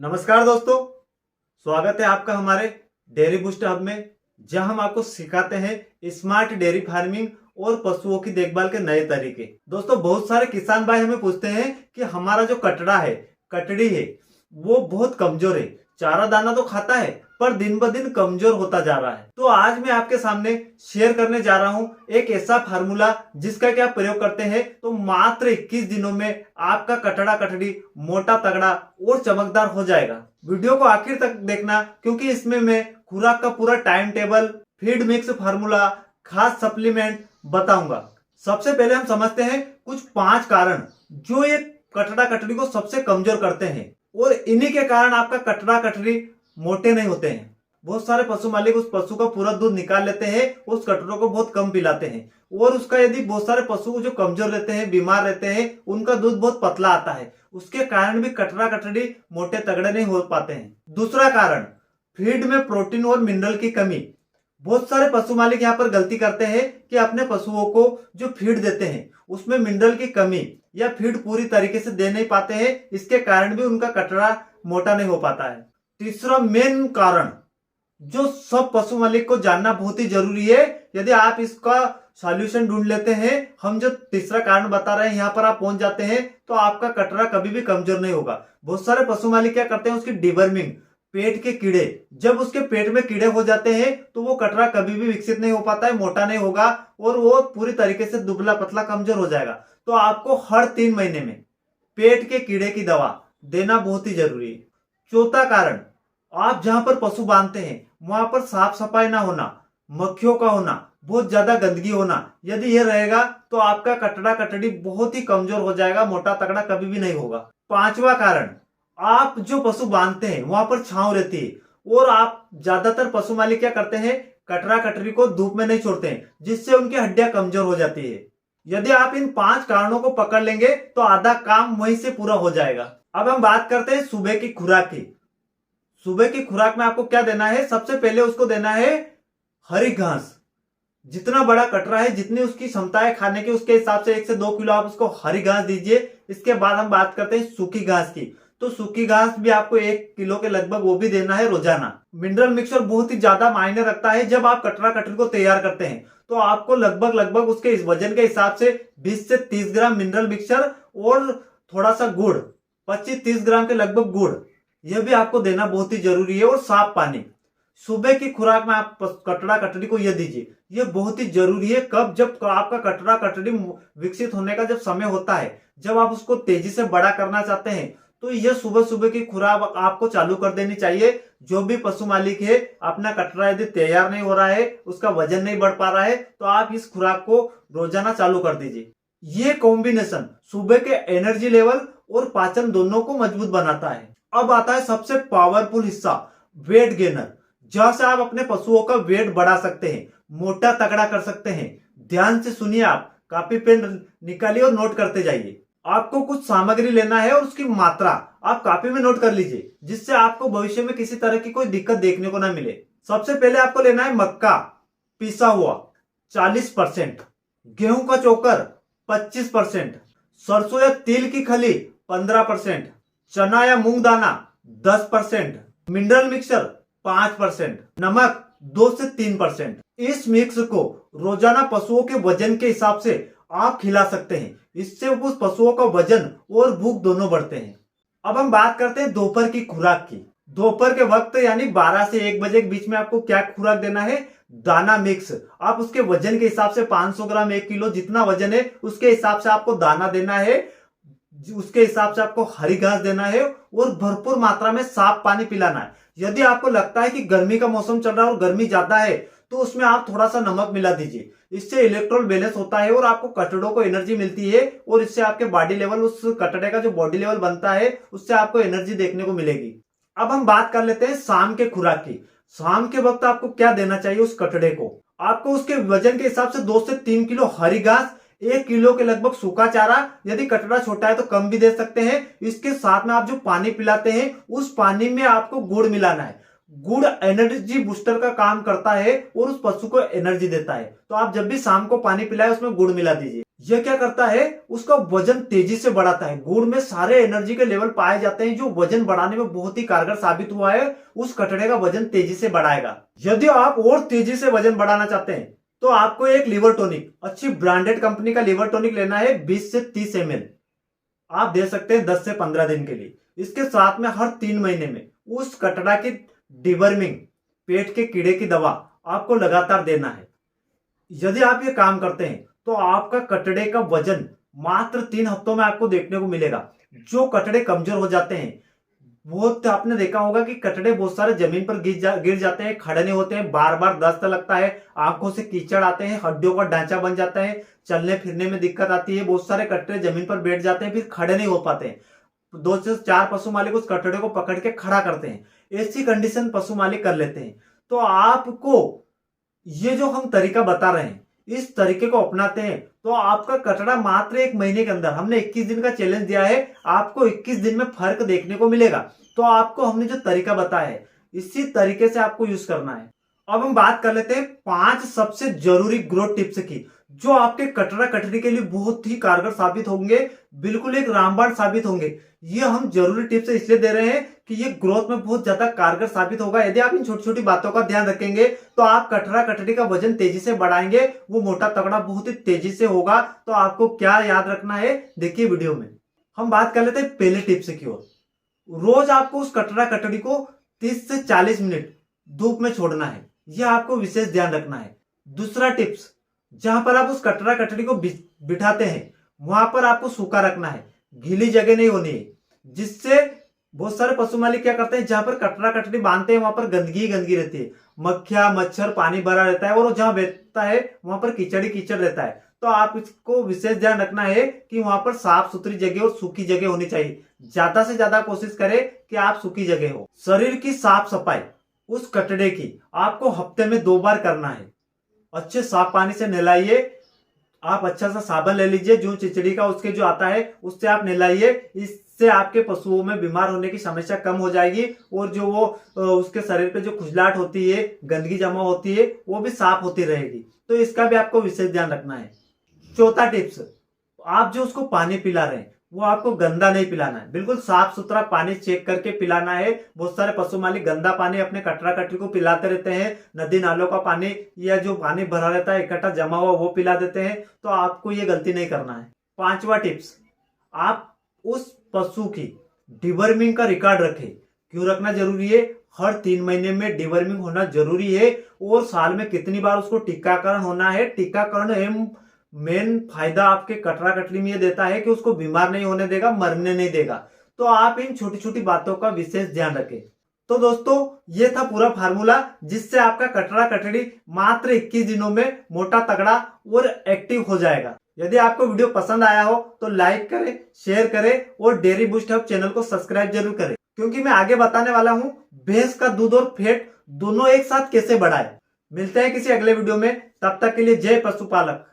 नमस्कार दोस्तों, स्वागत है आपका हमारे डेयरी बूस्ट हब में, जहां हम आपको सिखाते हैं स्मार्ट डेयरी फार्मिंग और पशुओं की देखभाल के नए तरीके। दोस्तों, बहुत सारे किसान भाई हमें पूछते हैं कि हमारा जो कटड़ा है, कटड़ी है, वो बहुत कमजोर है। चारा दाना तो खाता है पर दिन ब दिन कमजोर होता जा रहा है। तो आज मैं आपके सामने शेयर करने जा रहा हूं एक ऐसा फार्मूला जिसका कि आप प्रयोग करते हैं तो मात्र 21 दिनों में आपका कटड़ा कटड़ी मोटा तगड़ा और चमकदार हो जाएगा। वीडियो को आखिर तक देखना, क्योंकि इसमें मैं खुराक का पूरा time table, feed mix formula, खास सप्लीमेंट बताऊंगा। सबसे पहले हम समझते हैं कुछ 5 कारण जो ये कटड़ा कटड़ी को सबसे कमजोर करते हैं, और इन्हीं के कारण आपका कटड़ा कटड़ी मोटे नहीं होते हैं। बहुत सारे पशु मालिक उस पशु का पूरा दूध निकाल लेते हैं, उस कटड़ों को बहुत कम पिलाते हैं, और उसका यदि बहुत सारे पशु जो कमजोर रहते हैं, बीमार रहते हैं, उनका दूध बहुत पतला आता है। उसके कारण भी कटड़ा कटड़ी मोटे तगड़े नहीं हो पाते हैं। दूसरा कारण, फीड में प्रोटीन और मिनरल की कमी। बहुत सारे पशु मालिक यहाँ पर गलती करते हैं कि अपने पशुओं को जो फीड देते हैं उसमें मिनरल की कमी या फीड पूरी तरीके से दे नहीं पाते हैं। इसके कारण भी उनका कटड़ा मोटा नहीं हो पाता है। तीसरा मेन कारण जो सब पशु मालिक को जानना बहुत ही जरूरी है, यदि आप इसका सॉल्यूशन ढूंढ लेते हैं, हम जो तीसरा कारण बता रहे हैं यहाँ पर आप पहुंच जाते हैं, तो आपका कटड़ा कभी भी कमजोर नहीं होगा। बहुत सारे पशु मालिक क्या करते हैं, उसकी डिवर्मिंग, पेट के कीड़े, जब उसके पेट में कीड़े हो जाते हैं तो वो कटड़ा कभी भी विकसित नहीं हो पाता है, मोटा नहीं होगा, और वो पूरी तरीके से दुबला पतला कमजोर हो जाएगा। तो आपको हर 3 महीने में पेट के कीड़े की दवा देना बहुत ही जरूरी है। चौथा कारण, आप जहां पर पशु बांधते हैं वहां पर साफ सफाई ना होना, मक्खियों का होना, बहुत ज्यादा गंदगी होना, यदि ये रहेगा तो आपका कटड़ा कटड़ी बहुत ही कमजोर हो जाएगा, मोटा तगड़ा कभी भी नहीं होगा। पांचवा कारण, आप जो पशु बांधते हैं वहां पर छांव रहती है, और आप ज्यादातर पशु मालिक क्या करते हैं, कटड़ा कटड़ी को धूप में नहीं छोड़ते हैं, जिससे उनकी हड्डियां कमजोर हो जाती है। यदि आप इन 5 कारणों को पकड़ लेंगे तो आधा काम वहीं से पूरा हो जाएगा। अब हम बात करते हैं सुबह की खुराक की। सुबह की खुराक में आपको क्या देना है, सबसे पहले उसको देना है हरी घास। जितना बड़ा कटरा है, जितनी उसकी क्षमता है खाने की, उसके हिसाब से 1 से 2 किलो आप उसको हरी घास दीजिए। इसके बाद हम बात करते हैं सूखी घास की। तो सूखी घास भी आपको 1 किलो के लगभग वो भी देना है रोजाना। मिनरल मिक्सचर बहुत ही ज्यादा मायने रखता है। जब आप कटरा कटरी को तैयार करते हैं तो आपको लगभग उसके इस वजन के हिसाब से 20 से 30 ग्राम मिनरल मिक्सचर और थोड़ा सा गुड़, 25-30 ग्राम के लगभग गुड़, यह भी आपको देना बहुत ही जरूरी है। और साफ पानी। सुबह की खुराक में आप कटड़ा कटड़ी को यह दीजिए, यह बहुत ही जरूरी है। कब, जब आपका कटड़ा कटड़ी विकसित होने का जब समय होता है, जब आप उसको तेजी से बड़ा करना चाहते हैं, तो यह सुबह सुबह की खुराक आपको चालू कर देनी चाहिए। जो भी पशु मालिक है, अपना कटड़ा यदि तैयार नहीं हो रहा है, उसका वजन नहीं बढ़ पा रहा है, तो आप इस खुराक को रोजाना चालू कर दीजिए। ये कॉम्बिनेशन सुबह के एनर्जी लेवल और पाचन दोनों को मजबूत बनाता है। अब आता है सबसे पावरफुल हिस्सा, वेट गेनर, जहां से आप अपने पशुओं का वेट बढ़ा सकते हैं, मोटा तगड़ा कर सकते हैं। ध्यान से सुनिए, आप कॉपी पेन निकालिए और नोट करते जाइए। आपको कुछ सामग्री लेना है और उसकी मात्रा आप कॉपी में नोट कर लीजिए, जिससे आपको भविष्य में किसी तरह की कोई दिक्कत देखने को ना मिले। सबसे पहले आपको लेना है मक्का पिसा हुआ 40%, गेहूं का चोकर 25%, सरसों या तिल की खली 15%, चना या मूंग दाना 10%, मिनरल मिक्सचर 5%, नमक 2 से 3%। इस मिक्स को रोजाना पशुओं के वजन के हिसाब से आप खिला सकते हैं। इससे उस पशुओं का वजन और भूख दोनों बढ़ते हैं। अब हम बात करते हैं दोपहर की खुराक की। दोपहर के वक्त यानी 12 से 1 बजे के बीच में आपको क्या खुराक देना है, दाना मिक्स। आप उसके वजन के हिसाब से 500 ग्राम 1 किलो जितना वजन है उसके हिसाब से आपको दाना देना है, उसके हिसाब से आपको हरी घास देना है, और भरपूर मात्रा में साफ पानी पिलाना है। यदि आपको लगता है कि गर्मी का मौसम चल रहा है और गर्मी ज्यादा है, तो उसमें आप थोड़ा सा नमक मिला दीजिए। इससे इलेक्ट्रोल बैलेंस होता है और आपको कटड़ों को एनर्जी मिलती है, और इससे आपके बॉडी लेवल, उस कटड़े का जो बॉडी लेवल बनता है, उससे आपको एनर्जी देखने को मिलेगी। अब हम बात कर लेते हैं शाम के खुराक की। शाम के वक्त आपको क्या देना चाहिए उस कटड़े को, आपको उसके वजन के हिसाब से 2 से 3 किलो हरी घास, 1 किलो के लगभग सूखा चारा, यदि कटड़ा छोटा है तो कम भी दे सकते हैं। इसके साथ में आप जो पानी पिलाते हैं उस पानी में आपको गुड़ मिलाना है। गुड़ एनर्जी बूस्टर का काम करता है और उस पशु को एनर्जी देता है। तो आप जब भी शाम को पानी पिलाए उसमें गुड़ मिला दीजिए। यह क्या करता है, उसका वजन तेजी से बढ़ाता है। गुड़ में सारे एनर्जी के लेवल पाए जाते हैं जो वजन बढ़ाने में बहुत ही कारगर साबित हुआ है। उस कटड़े का वजन तेजी से बढ़ाएगा। यदि आप और तेजी से वजन बढ़ाना चाहते हैं तो आपको एक लीवर टॉनिक, अच्छी ब्रांडेड कंपनी का लीवर टॉनिक लेना है 20 से 30 ml। आप दे सकते हैं 10 से 15 दिन के लिए। इसके साथ में हर 3 महीने में उस कटड़ा की डिवर्मिंग, पेट के कीड़े की दवा आपको लगातार देना है। यदि आप ये काम करते हैं तो आपका कटड़े का वजन मात्र 3 हफ्तों में आपको देखने को मिलेगा। जो कटड़े कमजोर हो जाते हैं, बहुत आपने देखा होगा कि कटड़े बहुत सारे जमीन पर गिर जाते हैं, खड़े नहीं होते हैं, बार बार दस्त लगता है, आंखों से कीचड़ आते हैं, हड्डियों का ढांचा बन जाता है, चलने फिरने में दिक्कत आती है। बहुत सारे कटड़े जमीन पर बैठ जाते हैं, फिर खड़े नहीं हो पाते हैं। 2 से 4 पशु मालिक उस कटड़े को पकड़ के खड़ा करते हैं। ऐसी कंडीशन पशु मालिक कर लेते हैं। तो आपको ये जो हम तरीका बता रहे हैं, इस तरीके को अपनाते हैं तो आपका कटड़ा मात्र 1 महीने के अंदर, हमने 21 दिन का चैलेंज दिया है, आपको 21 दिन में फर्क देखने को मिलेगा। तो आपको हमने जो तरीका बताया है, इसी तरीके से आपको यूज करना है। अब हम बात कर लेते हैं 5 सबसे जरूरी ग्रोथ टिप्स की, जो आपके कटड़ा कटड़ी के लिए बहुत ही कारगर साबित होंगे, बिल्कुल एक रामबाण साबित होंगे। ये हम जरूरी टिप्स इसलिए दे रहे हैं कि ये ग्रोथ में बहुत ज्यादा कारगर साबित होगा। यदि आप इन छोटी छोटी बातों का ध्यान रखेंगे तो आप कटड़ा कटड़ी का वजन तेजी से बढ़ाएंगे, वो मोटा तगड़ा बहुत ही तेजी से होगा। तो आपको क्या याद रखना है, देखिए वीडियो में। हम बात कर लेते हैं पहले टिप्स की ओर। रोज आपको उस कटड़ा कटड़ी को 30 से 40 मिनट धूप में छोड़ना है, यह आपको विशेष ध्यान रखना है। दूसरा टिप्स, जहां पर आप उस कटड़ा कटड़ी को बिठाते हैं वहां पर आपको सूखा रखना है, गीली जगह नहीं होनी है। जिससे बहुत सारे पशु मालिक क्या करते हैं, जहां पर कटड़ा कटड़ी बांधते हैं वहां पर गंदगी गंदगी रहती है, मक्खियां मच्छर पानी भरा रहता है, और जहां बैठता है वहां पर कीचड़ कीचड़ रहता है। तो आप इसको विशेष ध्यान रखना है कि वहां पर साफ सुथरी जगह और सूखी जगह होनी चाहिए। ज्यादा से ज्यादा कोशिश करें कि आप सूखी जगह हो। शरीर की साफ सफाई उस कटड़े की आपको हफ्ते में 2 बार करना है। अच्छे साफ पानी से नहलाइए, आप अच्छा सा साबन ले लीजिए, जो चिचड़ी का उसके जो आता है उससे आप नहलाइए। इससे आपके पशुओं में बीमार होने की समस्या कम हो जाएगी, और जो वो उसके शरीर पे जो खुजलाहट होती है, गंदगी जमा होती है, वो भी साफ होती रहेगी। तो इसका भी आपको विशेष ध्यान रखना है। चौथा टिप्स, आप जो उसको पानी पिला रहे हैं वो आपको गंदा नहीं पिलाना है, बिल्कुल साफ सुथरा पानी चेक करके पिलाना है। बहुत सारे पशु मालिक गंदा पानी अपने कटड़ा कटड़ी को पिलाते रहते हैं, नदी नालों का पानी या जो पानी भरा रहता है इकट्ठा जमा हुआ वो पिला देते हैं। तो आपको ये गलती नहीं करना है। 5वां टिप्स, आप उस पशु की डिवर्मिंग का रिकॉर्ड रखें। क्यों रखना जरूरी है, हर 3 महीने में डिवर्मिंग होना जरूरी है, और साल में कितनी बार उसको टीकाकरण होना है। टीकाकरण मेन फायदा आपके कटड़ा कटड़ी में ये देता है कि उसको बीमार नहीं होने देगा, मरने नहीं देगा। तो आप इन छोटी छोटी बातों का विशेष ध्यान रखें। तो दोस्तों, ये था पूरा फार्मूला जिससे आपका कटड़ा कटड़ी मात्र 21 दिनों में मोटा तगड़ा और एक्टिव हो जाएगा। यदि आपको वीडियो पसंद आया हो तो लाइक करें, शेयर करें, और डेयरी बूस्ट हब चैनल को सब्सक्राइब जरूर करें, क्योंकि मैं आगे बताने वाला हूं भैंस का दूध और फैट दोनों एक साथ कैसे बढ़ाए। मिलते हैं किसी अगले वीडियो में, तब तक के लिए जय पशुपालक।